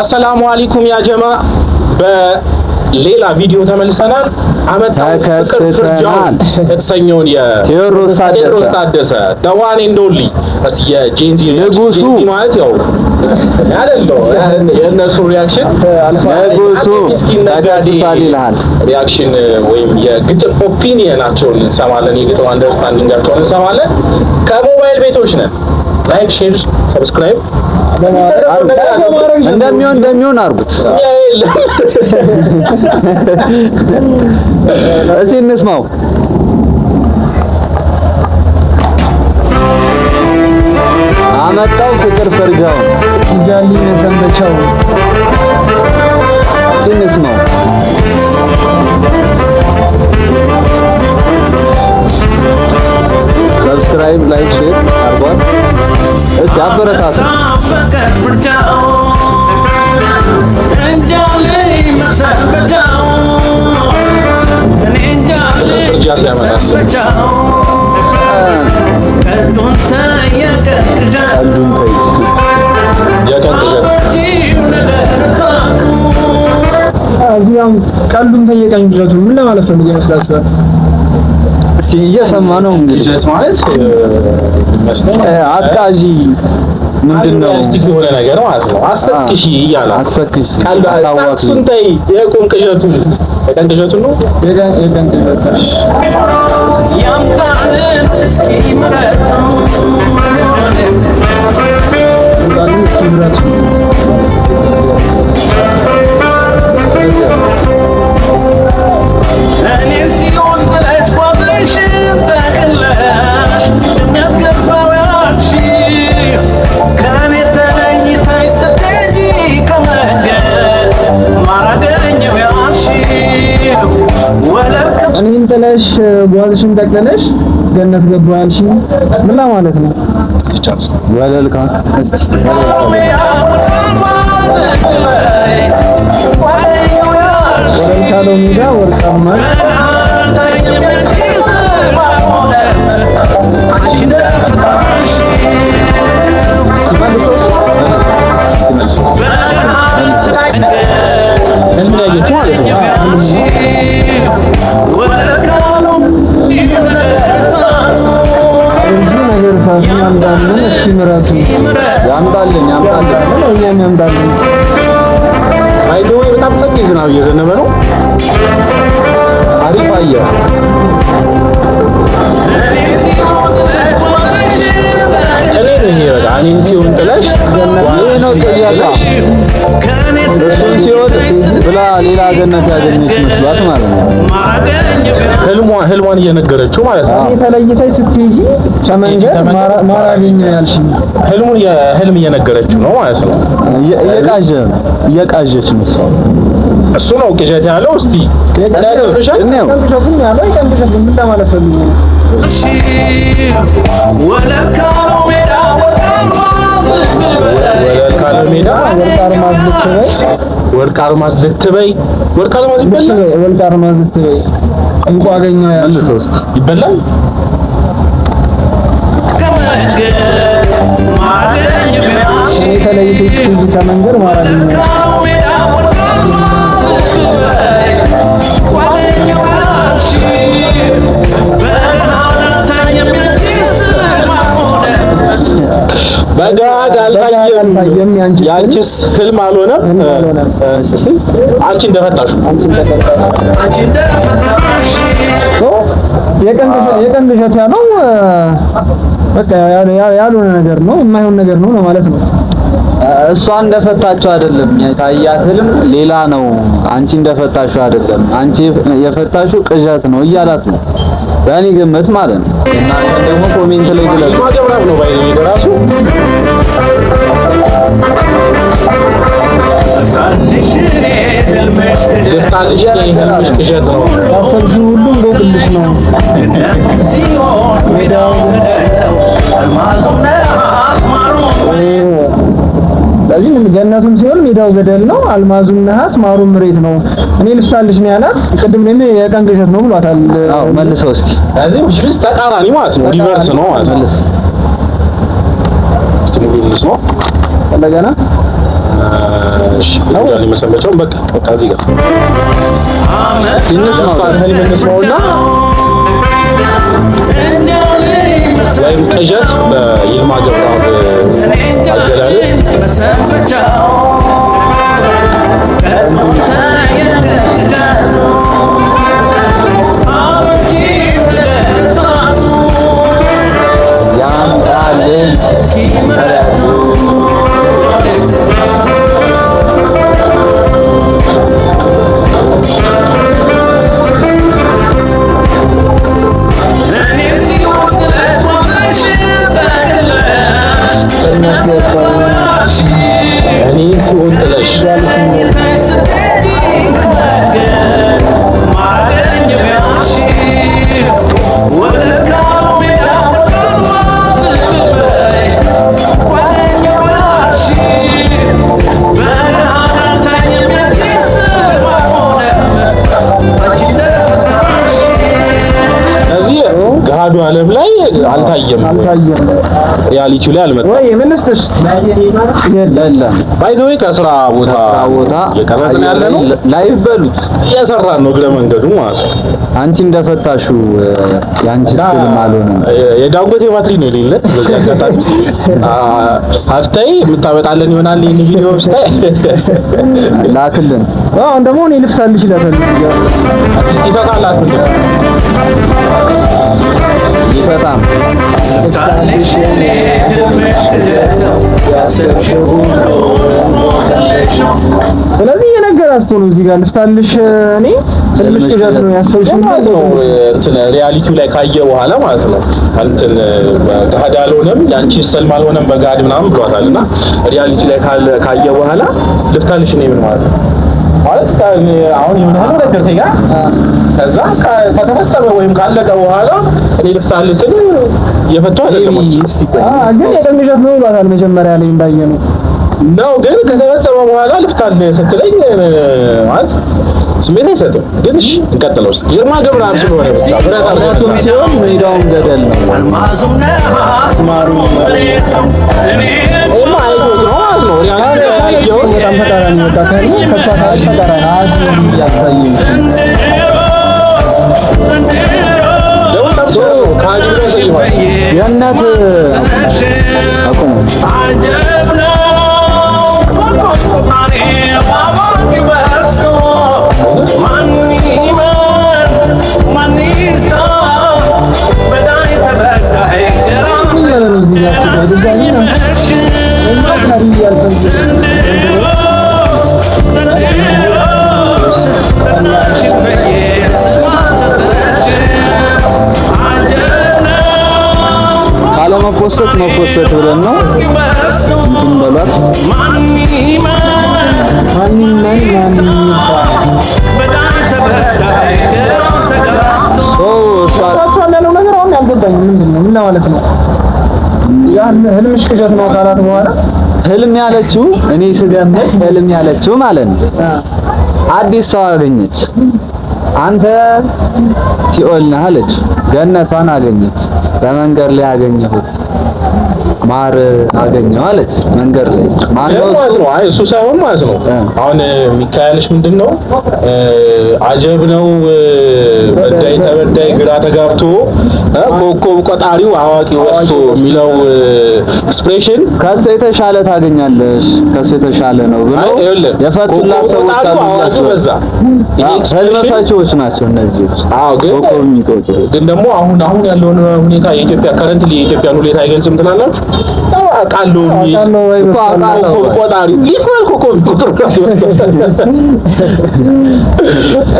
አሰላሙ አለይኩም ያ ጀማ በሌላ ቪዲዮ ተመልሰናል። አመታው ፍቅር ፍርጃውን የተሰኘውን የቴዎድሮስ ታደሰ ደዋኔ እንደውሊ እስቲ የጄንዚ ንጉሱ ማለት ያው ያለው የእነሱ ሪአክሽን ንጉሱ ተጋድቷል ይላል። ሪአክሽን ወይም የግጥም ኦፒኒየናቸውን እንሰማለን፣ የግጥም አንደርስታንዲንጋቸውን እንሰማለን። ከሞባይል ቤቶች ነን። ላይክ፣ ሼር፣ ሰብስክራይብ እንደሚሆን አርጉት። እዚህ እንስማው። አመጣው ፍቅር ፍርጃው ጃሊ ሰንበቻው። እዚህ እንስማው። ሰብስክራይብ፣ ላይክ፣ ሼር አርጓት። እስቲ አበረታቱ። ፍቅር ፍርጃው እንጃሊ መሰንበቻው ቀልዱን ጠየቀኝ ብለቱ ምን ለማለት ፈልጌ ይመስላችኋል? እስቲ እየሰማ ነው እንግዲህ ማለት አቃጂ ምንድነው? እስቲክ የሆነ ነገር ማለት ነው። አሰክሺ እያለ አሰክሺ ቀልዱ ሳክሱን ተይ የቆም ቅዠቱ የቀን ቅዠቱ ነው የቀን ቅዠቱ ያምጣልን እስኪ ምረቱ እኔ ሲሆን ጥለሽ ጓዝሽን ጠቅለሽ የሚያስገባው ያልሽ ከኔ ተለይተሽ ስትሄጂ ከመንገድ ማራገኘው ያልሽ እኔን ጥለሽ ጓዝሽን ጠቅለሽ ገነት ገባው ያልሽ ምን ማለት ነው? ወለልካ ወለልካለው ሜዳ ወርቃማ ያምጣልን አይደው በጣም ሰፊ ዝናብ እየዘነበ ነው። አሪፍ አየር እኔን ሲሆን ጥለሽ ይሄ ነው ጥያቄ እሱን ሲሆን ብላ ሌላ ገነት ያገኘች መስሏት ማለት ነው። ህልሟን እየነገረችው ማለት ነው። እኔ ተለይተሽ ስትሄጂ ከመንገድ ማራገኝ ያልሽ ህልም እየነገረችው ነው ማለት ነው። እየቃዠች ነው እሱ ነው ቅዠት ያለው። እስቲ ወርቅ አልማዝ ልትበይ እንኳ አገኘው ያለ ሶስት ይበላል ተለይተሽ ከመንገድ ማራገኝ በጋድ አልታየም። ያንቺስ ህልም አልሆነም። እስቲ አንቺ እንደፈታሽ የቀን ቅዠት ያለው በቃ ያልሆነ ነገር ነው፣ የማይሆን ነገር ነው ማለት ነው። እሷ እንደፈታችው አይደለም የታያት ህልም ሌላ ነው። አንቺ እንደፈታሽው አይደለም፣ አንቺ የፈታሽው ቅዠት ነው እያላት ነው በእኔ ግምት ማለት ነው። እናንተ ደግሞ ኮሜንት ላይ ግለጹ። ማጀብራብ ነው ባይ ራሱ ህልምሽ ቅዠት ነው ያሰብሽው ሁሉ እንቆቅልሽ ነው። ስለዚህ ገነቱም ሲሆን ሜዳው ገደል ነው፣ አልማዙም ነሐስ፣ ማሩም መሬት ነው። እኔ ልፍታልሽ ነው ያላት። ቅድም እኔ የቀን ቅዠት ነው ብሏታል። አዎ መልሰው እስቲ ስለዚህ ምሽልስ ተቃራኒ ማለት ነው፣ ሪቨርስ ነው ማለት ነው። እስቲ ሙሉልስ ነው እንደገና እሺ ያለ መሰለቸው በቃ እዚህ ጋር ትንሽ ነው ነውና ወይም ቅዠት በይልማ ገብረአብ አገላለጽ ገሃዱ ዓለም ላይ አልታየም። ሪያሊቲው ላይ አልመጣም ወይ ምን ልስጥሽ? የለም ባይ ዘ ወይ ከስራ ቦታ የቀረጽን ያለ ነው። ላይቭ በሉት እየሰራን ነው እግረ መንገዱ ማለት ነው። አንቺ እንደፈታሹ ያንቺ ፊልም አልሆነም። የዳንጎቴ ባትሪ ነው የሌለ። በዚህ አጋጣሚ ሀፍታይ የምታመጣለን ይሆናል ይሄን ቪዲዮ ስታይ ላክልን። አሁን ደግሞ እኔ ልፍታልሽ ይላል ይፈታላት ይፈታም ስለዚህ የነገራት ነው እዚህ ጋር ልፍታልሽ እኔ ትንሽ ነገር ነው ያሰብሽው ነው እንትን ሪያሊቲው ላይ ካየ በኋላ ማለት ነው። እንትን ገሃድ አልሆነም ያንቺ ሰልም አልሆነም በጋድ ምናምን ብሏታልና ሪያሊቲው ላይ ካየ በኋላ ልፍታልሽ እኔ ምን ማለት ነው ማለት አሁን የሆነ ነገር ተጋ ከዛ ከተፈጸመ ወይም ካለቀ በኋላ እኔ ልፍታልሽ ስል የፈታው አይደለም ግን የጠንጀት ነው ይባላል መጀመሪያ ላይ እንዳየነው ነው ግን ከተፈጸመ በኋላ ልፍታልሽ ስትለኝ ማለት ስሜት አይሰጥም። ግን እሺ እንቀጥለው። ይልማ ገብረአብ ስለሆነ ብራታቱን ሲሆን ሜዳውን ገደል ነው አስማሩ በጣም ተቃራኒ ወጣታል የእናት አቁሙ ካለመፖሰት መፖሰት ብለን ነው እንትን በሏት ምን ማለት ነው? ያን ህልምሽ ቅዠት ነው ካላት በኋላ ህልም ያለችው እኔ ስገምት ህልም ያለችው ማለት ነው አዲስ ሰው አገኘች። አንተ ሲኦል ነህ አለች። ገነቷን አገኘች። በመንገድ ላይ አገኘሁት ማር አገኘው አለች። መንገድ ላይ ማነው ነው? አይ እሱ ሳይሆን ማለት ነው። አሁን ሚካኤልሽ ምንድነው አጀብ ነው በዳይ ተበዳይ ግራ ተጋብቶ ኮከብ ቆጣሪው አዋቂ ወስቶ የሚለው ኤክስፕሬሽን ከሱ የተሻለ ታገኛለሽ ከሱ የተሻለ ነው ብሎ የፈቱላት ሰዎች አሉ። በዛ ህልመታቸውች ናቸው እነዚህ። አዎ ግን ደግሞ አሁን ያለውን ሁኔታ የኢትዮጵያ ከረንትሊ የኢትዮጵያን ሁኔታ አይገልጽም ትላላችሁ? አቃሉ ቆጣሪ ሊስማል ኮኮብ ቁጥር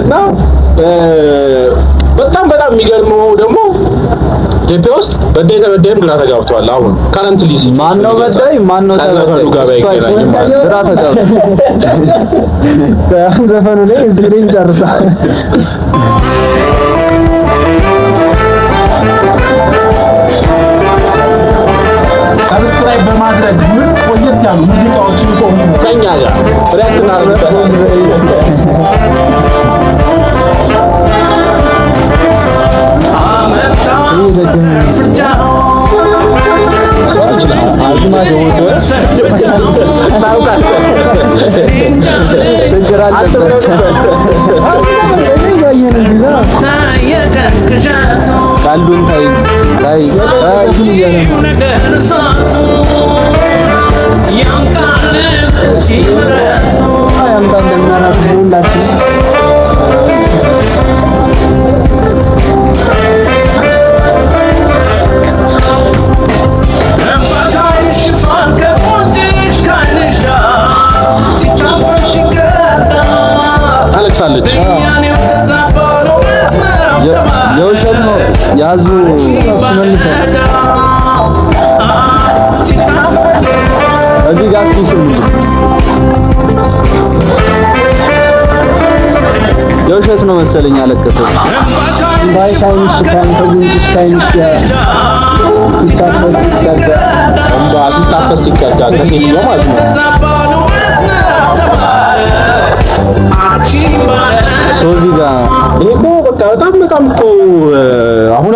እና በጣም የሚገርመው ደግሞ ኢትዮጵያ ውስጥ በዳይ ተበዳይም ግራ ተጋብቷል። አሁን ከረንትሊ ማን ነው በዳይ ማን ነው ተበዳይ ጋር ባይገናኝም ግራ ተጋብቷል። ዘፈኑ ላይ እዚህ ላይ ጨርሳል። ሰብስክራይብ በማድረግ ምን ቆየት ያሉ ሙዚቃዎችን ቆሙ ከኛ ጋር ሪያክት እናደርጋለን። ቀልዱን ታይ አለች የውሸት ነው ያዙ እዚህ ጋር ሲስም የውሸት ነው መሰለኝ አለከተው ባይታይንሽ ሲታፈስ ሲቀዳ ከሴትዮ ማለት ነው። ሶዚ ጋር ይሄ እኮ በቃ በጣም እኮ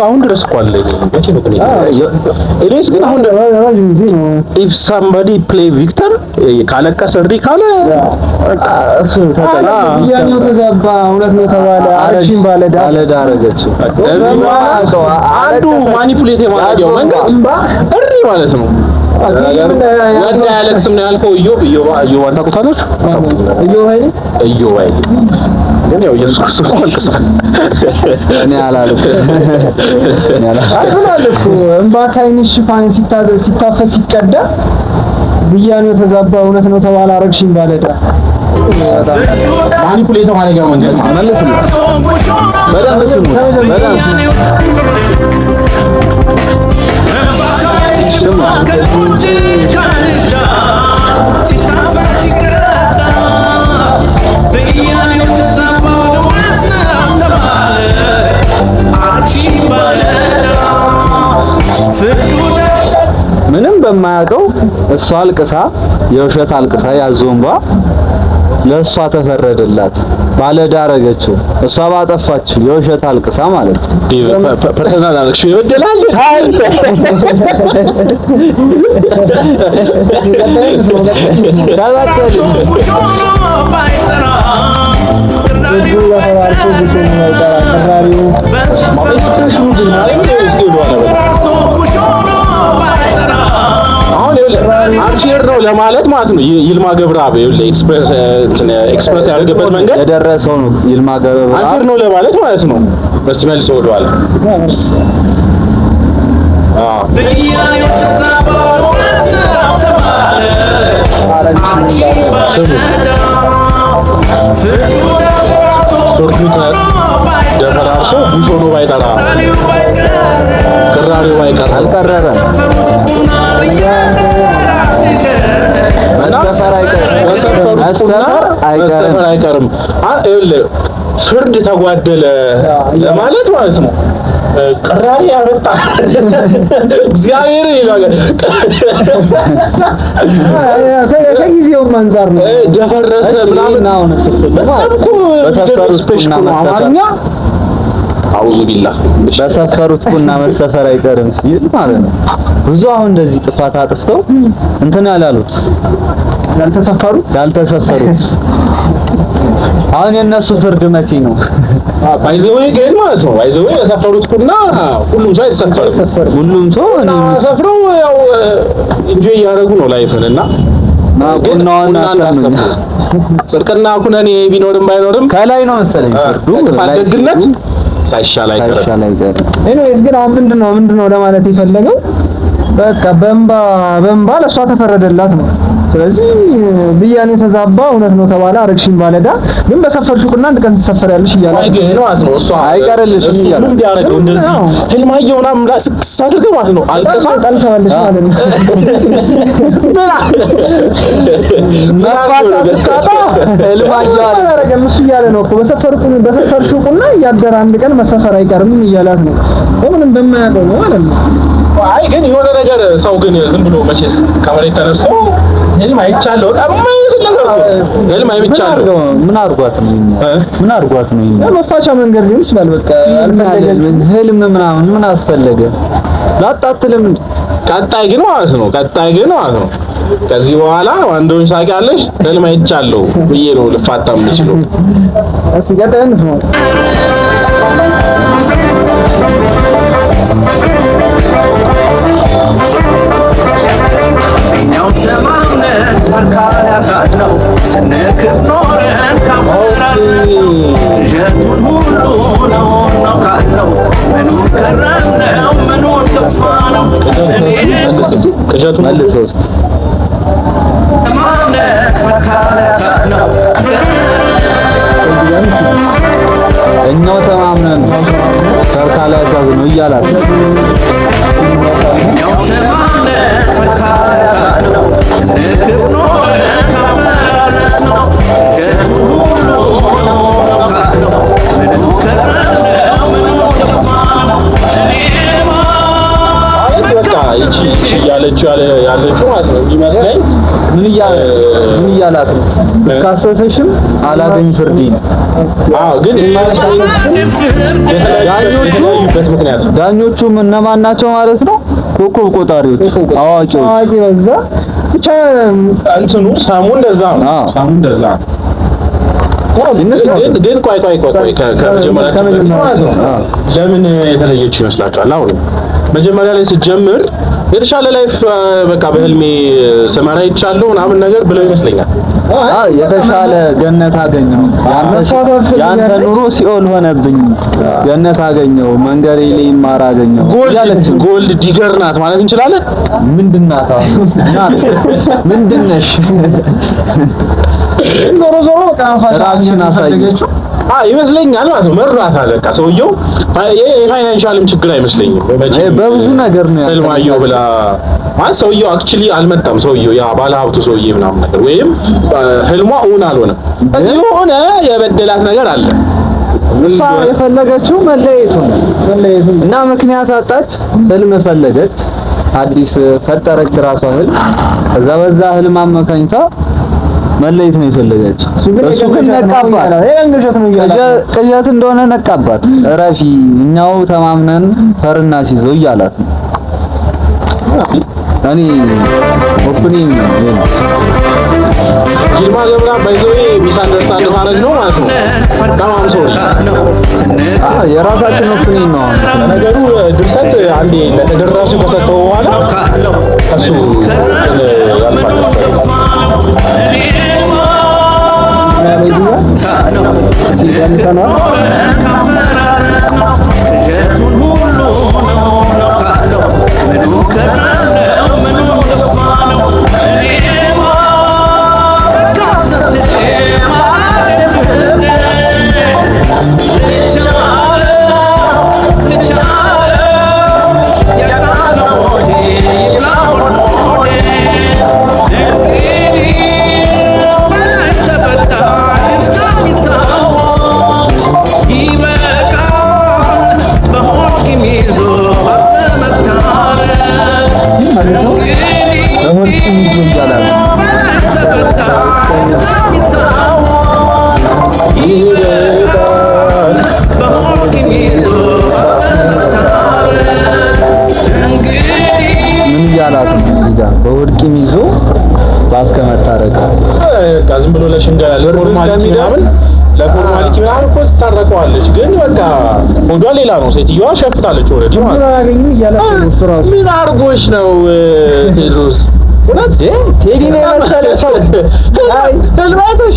አሁን ድረስ እኮ አለ። መቼ ነው ግን እኔስ ግን አሁን if somebody play Victor ካለቀሰ እሪ ካለ እሱ ተጠላ ያኛው ተዛባ እውነት ነው ተባለ። አረሽን ባለዳ አረገችው። አንዱ ማኒፑሌት የማድረጊያው መንገድ እሪ ማለት ነው። ወንድ አያለቅስም ነው ያልከው። እዮብ ታውቁታላችሁ? እዮብ ኃይሌ ግን ያው ኢየሱስ ክርስቶስ አልቅሷል። እኔ አላልኩም እንባ ከዓይንሽ ሽፋን ሲታፈስ ሲቀዳ ብያኔው ተዛባ እውነት ነው ተባለ። አረግሽኝ ባለዳ ማኒፑሌት ማድረጊያው መንገድ ማለት ነው። በደንብ ስሙ ምንም በማያውቀው እሷ አልቅሳ የውሸት አልቅሳ ያዞንባ ለእሷ ተፈረደላት። ባለዳ አረገችው። እሷ ባጠፋችው የውሸት አልቅሳ ማለት ነው። ፐርሰናል አክሽን ይወደላል። አክሽን ነው ለማለት ማለት ነው። ይልማ ገብረአብ ኤክስፕረስ ያደረገበት መንገድ የደረሰው ነው። ይልማ ገብረአብ አክሽን ነው ለማለት ማለት ነው። እስቲ መልስ ወደኋላ ደፈራርሶ ብዙ ነው ባይጠራ ቅራሬው ባይቀር አልቀረረ መሰፈር አይቀርም። ፍርድ ተጓደለ ለማለት ማለት ነው። ቅራሬ ያወጣ እግዚአብሔር ይላል። ከጊዜውም አንፃር ነው ደፈረሰ ምናምን ነው አማርኛ አውዙ ቢላህ በሰፈሩት ቁና መሰፈር አይቀርም ሲል ማለት ነው። ብዙ አሁን እንደዚህ ጥፋት አጥፍተው እንትን ያላሉት ያልተሰፈሩት አሁን የነሱ ፍርድ መቼ ነው? ባይዘው ግን ማለት ነው። ባይዘው የሰፈሩት ቁና ሁሉም ሰው አይሰፈርም። ሁሉም ሰው እኔ ሰፍረው ያው ኢንጆይ ያደረጉ ነው ላይፍንና ቁናውን አታሰፍሩ። ጽድቅና ኩነኔ ቢኖርም ባይኖርም ከላይ ነው መሰለኝ ፍርዱ ደግነት ሳይሻል አይቀርም። ኤኒዌይስ ግን አሁን ምንድነው ለማለት የፈለገው በቃ በእንባ ለሷ ተፈረደላት ነው። ስለዚህ ብያኔ ተዛባ እውነት ነው ተባለ። አረግሽኝ ባለዳ ግን በሰፈርሽ ቁና አንድ ቀን ትሰፈሪያለሽ እያለ አይገኝ ማለት ነው። እሷ አይቀርልሽም እያለ ምን ያደረገው እንደዚህ ህልማየው ምናምን ላስክስ አድርገው ማለት ነው። አልቀሳ ጠልተዋለሽ ማለት ነው። መፋታ ስታጣ ህልማየው አረገም እሱ እያለ ነው እኮ በሰፈርሽ ቁና እያደረ አንድ ቀን መሰፈር አይቀርም እያላት ነው። ምንም በማያውቀው ነው ማለት ነው። አይ ግን የሆነ ነገር ሰው ግን ዝም ብሎ መቼስ ከመሬት ተነስቶ ህልም አይቻለሁ አማይዝል ነገር ህልም አይቻለሁ ምን አርጓት ነው መፋቻ መንገድ ሊሆን ይችላል። በቃ ህልም ምናምን ምን አስፈለገ ላጣጥልም። ቀጣይ ግን ማለት ነው ከዚህ በኋላ ወንዶን ሳቂያለሽ ህልም አይቻለሁ ብዬ ነው ልፋታ የምችለው። እስኪ ቀጥለን ስሙ እኛው ተማምነን ፈርካን ያሳድነው ስንክር ኖረን ካፈራን እዠቱን ሁሉ ነው ካለው ምኑን ከረምነው ምኑን ገፋነው ቅዠቱን መልሰው ተማምነን ፈርካን ያሳድነው እኛው ተማምነን ፈርካን ያሳድነው እያላት እኛው ተማምነን ፈርካን ያሳድነው ስንክር ኖረን ካፈራን እዠቱን ሁሉ ነው ካለው ምኑን ከረምነው ምኑን ገፋነው በቃ ይቺ ያለችው ማለት ነው ይመስለኝ። ምን እያላት ነው? ካሰሰሽም አላገኝ ፍርዴን። ግን ዳኞቹም እነማን ናቸው ማለት ነው? ኮከብ ቆጣሪዎች፣ አዋቂዎች። አዋቂ በዛ ብቻ እንትኑ ሳሙ እንደዛ ነው። ሳሙ እንደዛ ግን ቆይ ከመጀመሪያ ለምን የተለየችው ይመስላችኋል? አሁን መጀመሪያ ላይ ስትጀምር የተሻለ ላይፍ በቃ በህልሜ ሰማራ ይቻለው ምናምን ነገር ብለው ይመስለኛል። የተሻለ ገነት አገኘው፣ ያንተ ኑሮ ሲኦል ሆነብኝ፣ ገነት አገኘው፣ መንገሬ ላይ ይማር አገኘው ያለች ጎልድ ዲገር ናት ማለት እንችላለን። ምንድናት? ምንድን ነሽ? ዞሮ በቃ ራስሽን አሳየችው ይመስለኛል ማለት ነው። መራታል በቃ ሰውየው የፋይናንሻልም ችግር አይመስለኝም። በብዙ ነገር ነው ህልማየሁ ብላ ማለት ሰውየው አክቹሊ አልመጣም። ሰውየው ያ ባለሀብቱ ሰውዬ ምናምን ነገር ወይም ህልሟ እውን አልሆነም። እዚህ የሆነ የበደላት ነገር አለ። እሷ የፈለገችው መለየቱን እና ምክንያት አጣች። ህልም ፈለገች፣ አዲስ ፈጠረች ራሷ ህልም። ከዛ በዛ ህልም አመካኝታ መለየት ነው የፈለገችው። እሱ ግን ነቃባት። ቅዠት እንደሆነ ነቃባት። እረፊ፣ እኛው ተማምነን ፈርና ሲዘው እያላት ነው። እኔ ኦፕኒንግ ነው ይልማ ገብራ ባይዘዌ ሚስአንደርስታንድ ማለት ነው ማለት ነው። በጣም ሰዎች የራሳችን ኦፕኒንግ ነው ነገሩ። ድርሰት አንዴ ለተደራሱ ከሰጠው በኋላ እሱ ያልፋል መሰለኝ። በወድቂም ይዞ ባከመታረቀ ዝም ብሎ ለሽንገላ ለፎርማሊቲ ምናምን እኮ ትታረቀዋለች። ግን በቃ ሆዷ ሌላ ነው። ሴትዮዋ ሸፍታለች ኦልሬዲ ማለት ነው። ምን አድርጎሽ ነው ቴድሮስ? እውነት ቴዲ ነው የመሰለ ሰው ህልማቶሽ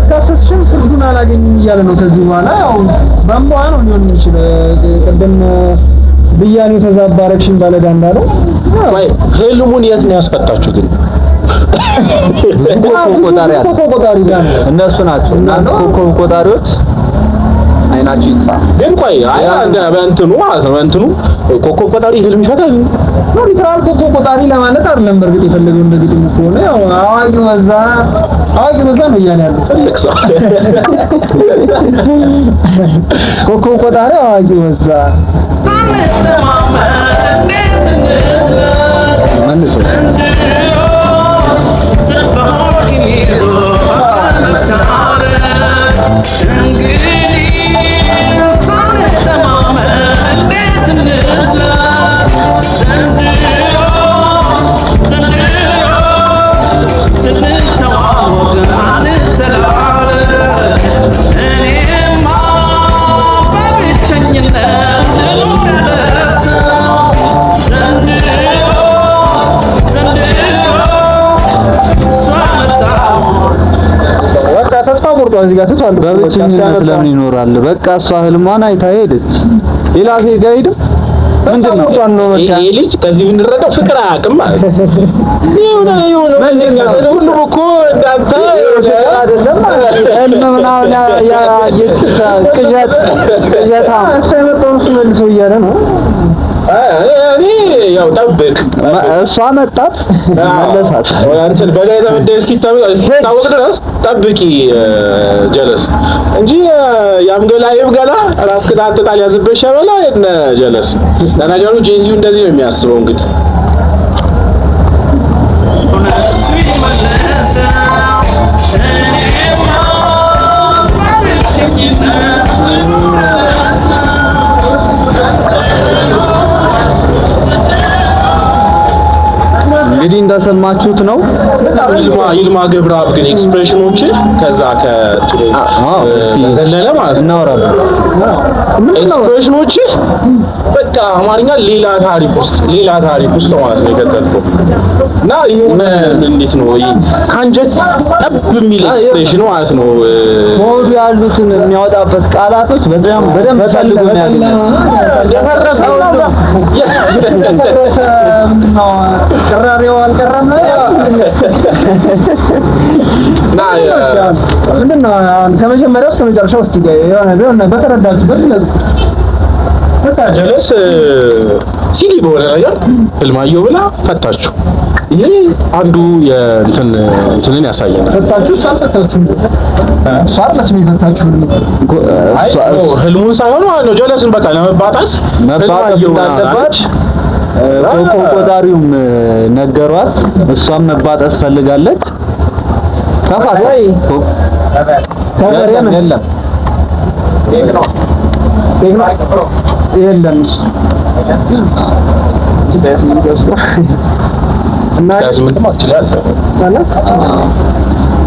ካሰስሽም ፍርዱን አላገኝም እያለ ነው። ከዚህ በኋላ ያው በእንባ ነው ሊሆን የሚችለው። ቅድም ብያኔ ተዛባረክሽን ባለዳ እንዳለው ህልሙን የት ነው ያስፈታችሁ ግን? ኮከብ ቆጣሪ ጋር እነሱ ናቸው እና ኮከብ ቆጣሪዎች አይናችሁ ይጥፋ። ግን ቆይ በእንትኑ ማለት ነው በእንትኑ ኮከብ ቆጣሪ ህልም ይፈታል ነው? ሊትራል ኮከብ ቆጣሪ ለማለት አይደለም። በእርግጥ የፈለገው እንደዚህ ከሆነ ያው አዋቂ በዛ ነው እያለ ያለው ትልቅ ሰው ኮከብ ቆጣሪ አዋቂ በዛ መልሶ ተስፋ ቆርጧል። እዚህ ጋር ትቷል። በብቸኝነት ለምን ይኖራል? በቃ እሷ ህልሟን አይታ ሄደች። ሌላ ሴት ጋር ሄደ ምንድን ነው ይሄ ልጅ ከዚህ ብንረዳው ፍቅር አያውቅም ማለት ነው። ሁሉም እኮ እንዳንተ አይደለም መልሶ እያለ ነው። እኔ ያው ጠብቅ እሷ መጣት መለሳት አንተን በላይ ተመደብ እስኪታወቅ ድረስ ጠብቂ ጀለስ እንጂ ያምገላ ይብገላ ራስ ከዳንተጣል ያዝበሽ በላ እነ ጀለስ ለነገሩ ጄንዚው እንደዚህ ነው የሚያስበው እንግዲህ እንግዲህ እንደሰማችሁት ነው። በጣም ይልማ ገብረአብ ግን ኤክስፕሬሽኖች ከዛ ዘለለ ማለት ነው ኤክስፕሬሽኖች በቃ አማርኛ ሌላ ታሪክ ውስጥ ማለት ነው የከተተው እና የሆነ እንዴት ነው ካንጀት ጠብ የሚል ኤክስፕሬሽን ማለት ነው። ሞዱ ያሉትን የሚያወጣበት ቃላቶች በደንብ ፈልጉ ነው ያገኛል። ቅራሬው አልቀረም ምንድን ነው ከመጀመሪያው እስከ መጨረሻው እስኪ የሆነ በተረዳችሁበት በቃ ጀለስ ሲሊ በሆነ ነገር ህልማየሁ ብላ ፈታችሁ። ይሄ አንዱ እንትንን ያሳየናል። ፈታችሁ ሳልፈታችሁ ሳርላችሁ የሚፈታችሁ ህልሙን ሳይሆን ማለት ነው ጀለስን በቃ ለመባጣስ እንዳለባት ቆጣሪውም ነገሯት። እሷም መባጠስ ፈልጋለች። ከፋት የለም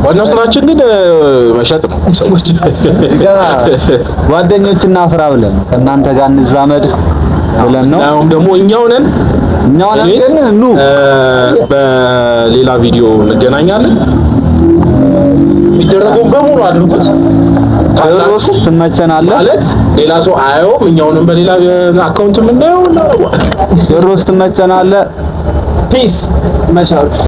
ዋናው ስራችን ግን መሸጥ ነው። ሰዎች ጓደኞች እናፍራ ብለን ከእናንተ ጋር እንዛመድ ብለን ነው። አሁን ደግሞ እኛው ነን ኑ በሌላ ቪዲዮ እንገናኛለን። የሚደረገው በሙሉ አድርጉት። ካላስ ትመቸናለህ ማለት ሌላ ሰው አየውም። እኛውንም በሌላ አካውንት የምናየው ነው። ትመቸናለህ። ፒስ መቻል